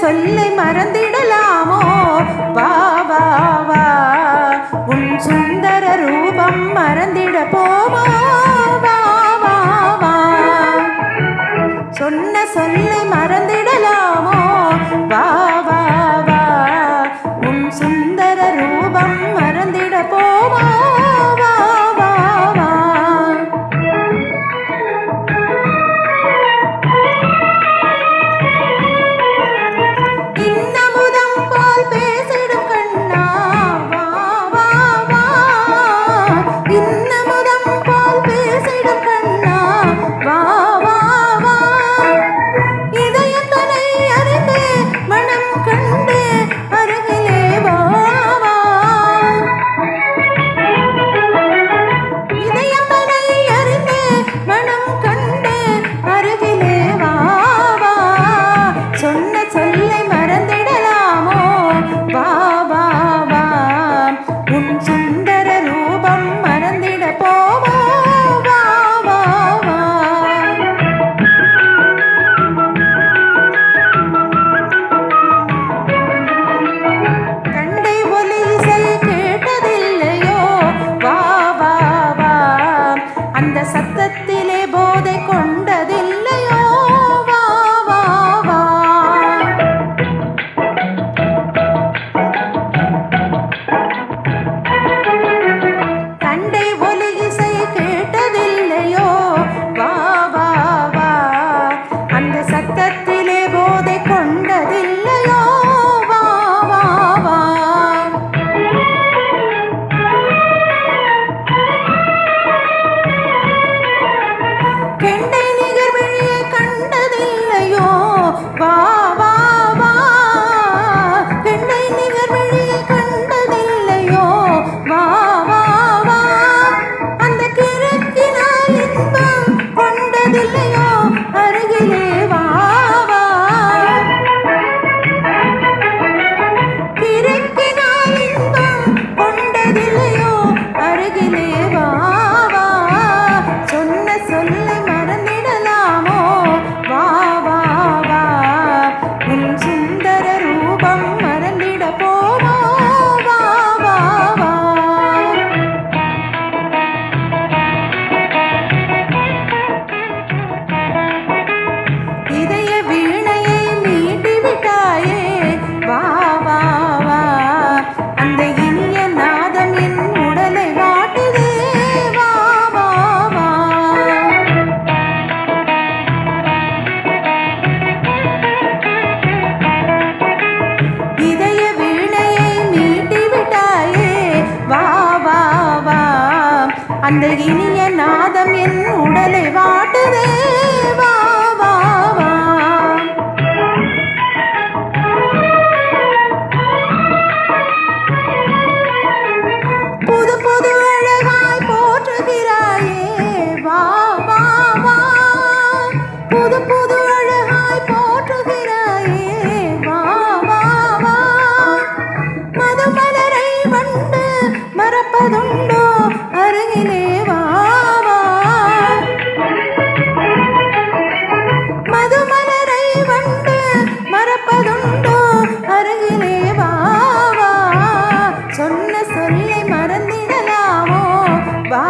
சொல்லை மறந்திடலாமோ? வா வா வா, உன் சுந்தர ரூபம் மறந்திட போமா? வா வா வா, சொன்ன சொல்லை மறந்திடலாமோ? வா வா வா, உன் சுந்தர ரூபம் மறந்திட போமா? வா வா வா. இன்னமுதம் போல் பேசிடும் கண்ணா, வா வா வா, இன்னமுதம் போல் பேசிடும் கண்ணா, வா வா வா. இதயத்தனை அறிந்து மனம் கண்டு அருகிலே வா வா, இதயத்தனை அறிந்து மனம் கண்டு அருகிலே வா வா. சொன்ன சொல்லை மறந்திடலாமோ? வா வா வா, உன் சுந்தர ரூபம் மறந்திட போமா? வா வா வா. கண்டை ஒலி இசை கேட்டதில்லையோ? வா வா வா, அந்த சத்தத்திலே போதை கொண்டதில்லையோ? வா வா வா. கண்டை ஒலி இசை கேட்டதில்லையோ? வா வா வா, அந்த சத்தத்திலே போதை கொண்டதில்லையோ? வா வா வா. கெண்டை நிகர் விழியை கண்டதில்லையோ? வா வா வா, கெண்டை நிகர் விழியை கண்டதில்லையோ? வா வா வா, அந்த கிறுக்கினால் இன்பம் கொண்டதில்லையோ? அருகிலே வா வா, கிறுக்கினால் இன்பம் கொண்டதில்லையோ? அருகிலே வா வா. சொன்ன சொல்லை மறந்திடலாமோ? வா வா வா, உன் சுந்தர ரூபம் மறந்திட போமா? வா வா வா. இதய வீணையை மீட்டி விட்டாயே, வா வா வா, அந்த இனிய நாதம் என் உடலை வாட்டுதே. வா வா வா. இதய வீணையை மீட்டி விட்டாயே, வா வா வா, அந்த இனிய நாதம் என் உடலை வாட்டுதே. வா வா வா. புது புது அழகாய் போற்றுகிறாயே, வா வா வா, புது புது அழகாய் போற்றுகிறாயே, வா வா வா. மதுமலரை வண்டு மறப்பதுண்டோ? அருகிலே வா வா, மதுமலரை வண்டு மறப்பதுண்டோ? அருகிலே வா வா. சொன்ன சொல்லை மறந்திடலாமோ? வா